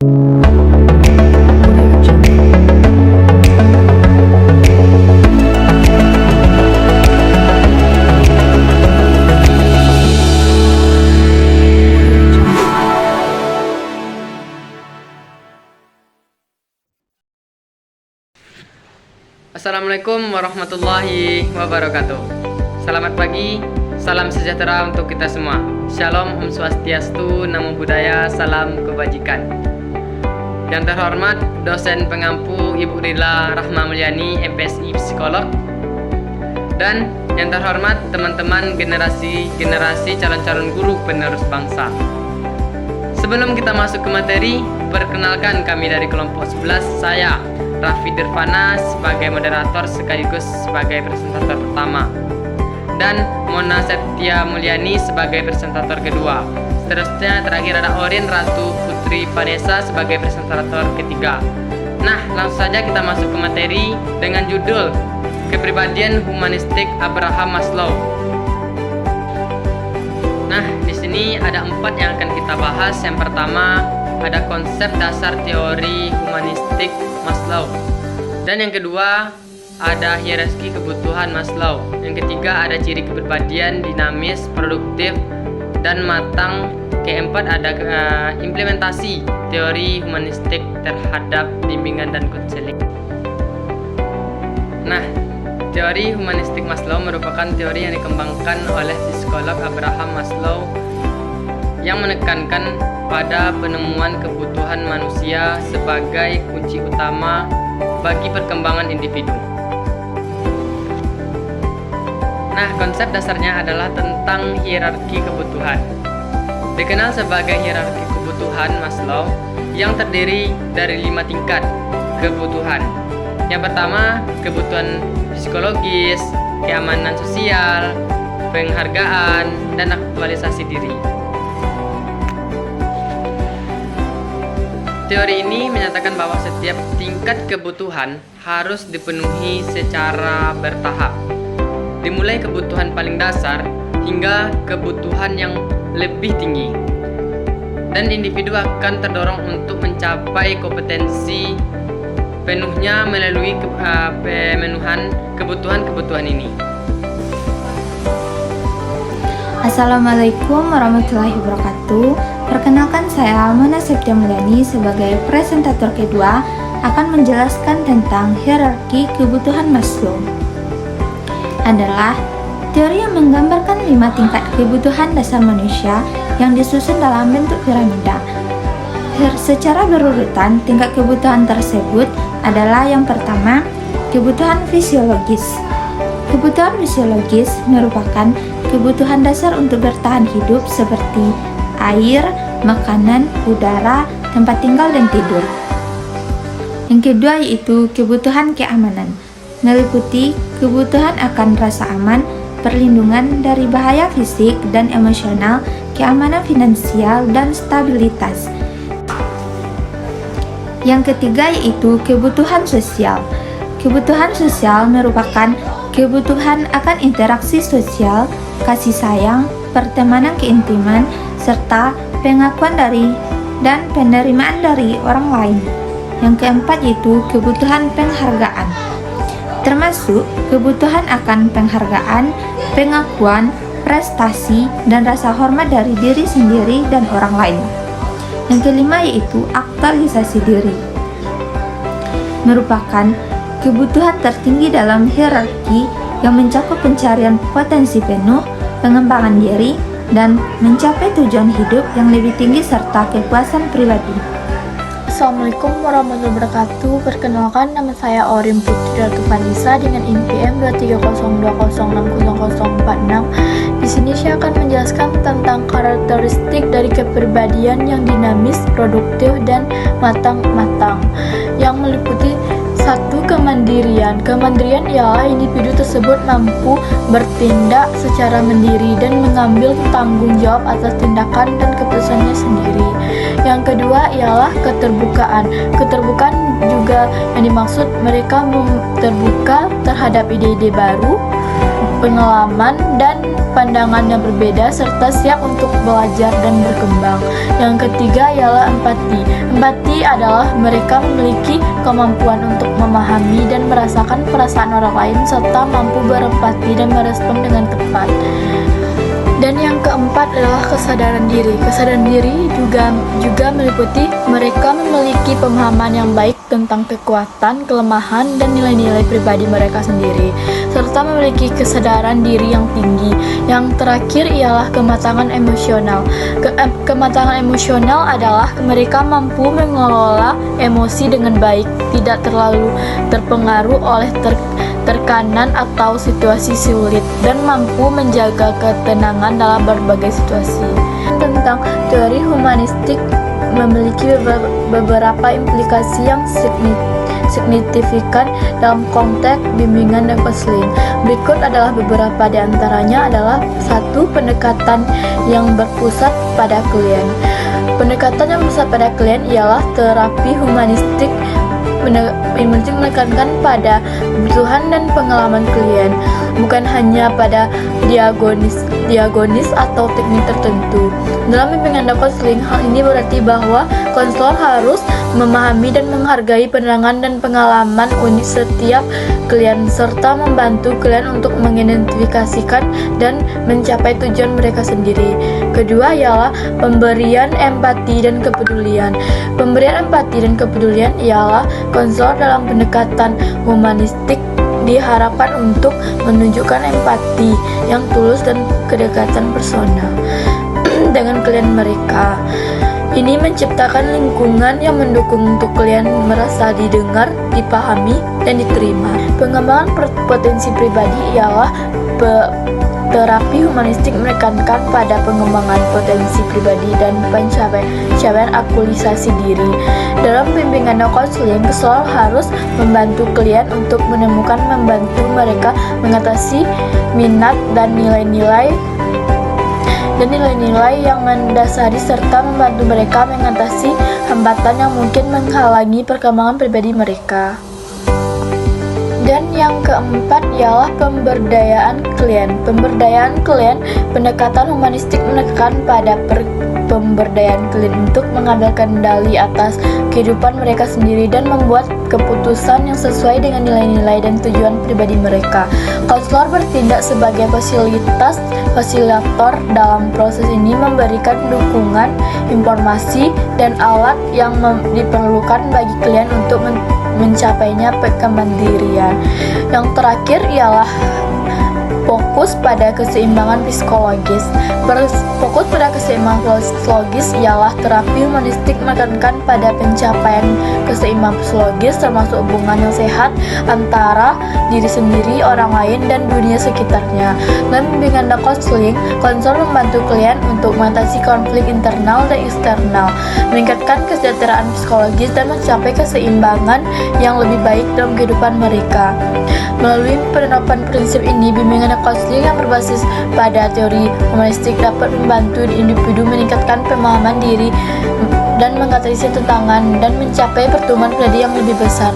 Assalamualaikum warahmatullahi wabarakatuh. Selamat pagi, salam sejahtera untuk kita semua. Shalom, Om Swastiastu, Namo Buddhaya, salam kebajikan. Yang terhormat dosen pengampu Ibu Rila Rahma Mulyani, MPSI Psikolog. Dan yang terhormat teman-teman generasi calon-calon guru penerus bangsa. Sebelum kita masuk ke materi, perkenalkan kami dari kelompok 11, saya Raffi Dirvana sebagai moderator sekaligus sebagai presentator pertama, dan Mona Septia Mulyani sebagai presentator kedua. Seterusnya terakhir ada Orin Ratu Putri Vanessa sebagai presentator ketiga. Nah, langsung saja kita masuk ke materi dengan judul Kepribadian Humanistik Abraham Maslow. Nah, di sini ada 4 yang akan kita bahas. Yang pertama ada konsep dasar teori humanistik Maslow. Dan yang kedua ada hierarki kebutuhan Maslow. Yang ketiga ada ciri kepribadian dinamis, produktif, dan matang. Keempat ada implementasi teori humanistik terhadap bimbingan dan konseling. Nah, teori humanistik Maslow merupakan teori yang dikembangkan oleh psikolog Abraham Maslow yang menekankan pada penemuan kebutuhan manusia sebagai kunci utama bagi perkembangan individu. Nah, konsep dasarnya adalah tentang hierarki kebutuhan. Dikenal sebagai hierarki kebutuhan Maslow yang terdiri dari 5 tingkat kebutuhan. Yang pertama, kebutuhan psikologis, keamanan sosial, penghargaan, dan aktualisasi diri. Teori ini menyatakan bahwa setiap tingkat kebutuhan harus dipenuhi secara bertahap, dimulai kebutuhan paling dasar hingga kebutuhan yang lebih tinggi, dan individu akan terdorong untuk mencapai kompetensi penuhnya melalui pemenuhan kebutuhan-kebutuhan ini. Assalamualaikum warahmatullahi wabarakatuh. Perkenalkan, saya Mona Septia Mulyani sebagai presentator kedua akan menjelaskan tentang hierarki kebutuhan Maslow. Adalah teori yang menggambarkan 5 tingkat kebutuhan dasar manusia yang disusun dalam bentuk piramida. Secara berurutan, tingkat kebutuhan tersebut adalah yang pertama, kebutuhan fisiologis. Kebutuhan fisiologis merupakan kebutuhan dasar untuk bertahan hidup seperti air, makanan, udara, tempat tinggal, dan tidur. Yang kedua yaitu kebutuhan keamanan, meliputi kebutuhan akan rasa aman, perlindungan dari bahaya fisik dan emosional, keamanan finansial, dan stabilitas. Yang ketiga yaitu kebutuhan sosial. Kebutuhan sosial merupakan kebutuhan akan interaksi sosial, kasih sayang, pertemanan keintiman, serta pengakuan dari dan penerimaan dari orang lain. Yang keempat yaitu kebutuhan penghargaan, termasuk kebutuhan akan penghargaan, pengakuan, prestasi, dan rasa hormat dari diri sendiri dan orang lain. Yang kelima yaitu aktualisasi diri, merupakan kebutuhan tertinggi dalam hierarki yang mencakup pencarian potensi penuh, pengembangan diri, dan mencapai tujuan hidup yang lebih tinggi serta kepuasan pribadi. Assalamualaikum warahmatullahi wabarakatuh. Perkenalkan, nama saya Orin Putri Ratu Vanessa dengan NPM 23020600046. Di sini saya akan menjelaskan tentang karakteristik dari kepribadian yang dinamis, produktif, dan matang yang meliputi 1. Kemandirian. Kemandirian ialah individu tersebut mampu bertindak secara mandiri dan mengambil tanggung jawab atas tindakan dan keputusannya sendiri. Yang kedua ialah keterbukaan. Keterbukaan juga yang dimaksud mereka terbuka terhadap ide-ide baru, pengalaman, dan pandangan yang berbeda serta siap untuk belajar dan berkembang. Yang ketiga ialah empati. Empati adalah mereka memiliki kemampuan untuk memahami dan merasakan perasaan orang lain serta mampu berempati dan merespon dengan tepat. Dan yang keempat adalah kesadaran diri. Kesadaran diri juga meliputi mereka memiliki pemahaman yang baik tentang kekuatan, kelemahan, dan nilai-nilai pribadi mereka sendiri, serta memiliki kesadaran diri yang tinggi. Yang terakhir ialah kematangan emosional. Kematangan emosional adalah mereka mampu mengelola emosi dengan baik, tidak terlalu terpengaruh oleh tekanan atau situasi sulit, dan mampu menjaga ketenangan dalam berbagai situasi. Tentang teori humanistik memiliki beberapa implikasi yang signifikan dalam konteks bimbingan dan konseling. Berikut adalah beberapa di antaranya adalah: 1. Pendekatan yang berpusat pada klien. Pendekatan yang berpusat pada klien ialah terapi humanistik menekankan pada kebutuhan dan pengalaman klien, bukan hanya pada diagonis atau teknik tertentu. Dalam bimbingan dan konseling, hal ini berarti bahwa konselor harus memahami dan menghargai pandangan dan pengalaman unik setiap klien, serta membantu klien untuk mengidentifikasikan dan mencapai tujuan mereka sendiri. Kedua ialah pemberian empati dan kepedulian. Pemberian empati dan kepedulian ialah konselor dalam pendekatan humanistik diharapkan untuk menunjukkan empati yang tulus dan kedekatan personal dengan klien mereka. Ini menciptakan lingkungan yang mendukung untuk klien merasa didengar, dipahami, dan diterima. Pengembangan potensi pribadi ialah terapi humanistik menekankan pada pengembangan potensi pribadi dan pencapaian aktualisasi diri. Dalam bimbingan dan konseling, konselor harus membantu klien untuk membantu mereka mengatasi minat dan nilai-nilai yang mendasari, serta membantu mereka mengatasi hambatan yang mungkin menghalangi perkembangan pribadi mereka. Dan yang keempat ialah pemberdayaan klien. Pemberdayaan klien, pendekatan humanistik menekan pada pemberdayaan klien untuk mengambil kendali atas kehidupan mereka sendiri dan membuat keputusan yang sesuai dengan nilai-nilai dan tujuan pribadi mereka. Konselor bertindak sebagai fasilitator dalam proses ini, memberikan dukungan, informasi, dan alat yang diperlukan bagi klien untuk mencapainya kemandirian. Yang terakhir ialah fokus pada keseimbangan psikologis. Fokus pada keseimbangan psikologis ialah terapi humanistik menekankan pada pencapaian keseimbangan psikologis, termasuk hubungan yang sehat antara diri sendiri, orang lain, dan dunia sekitarnya. Dalam bimbingan dan konseling, konselor membantu klien untuk mengatasi konflik internal dan eksternal, meningkatkan kesejahteraan psikologis, dan mencapai keseimbangan yang lebih baik dalam kehidupan mereka. Melalui penerapan prinsip ini, bimbingan dan konseling yang berbasis pada teori humanistik dapat membantu individu meningkatkan pemahaman diri dan mengatasi tantangan dan mencapai pertumbuhan pribadi yang lebih besar.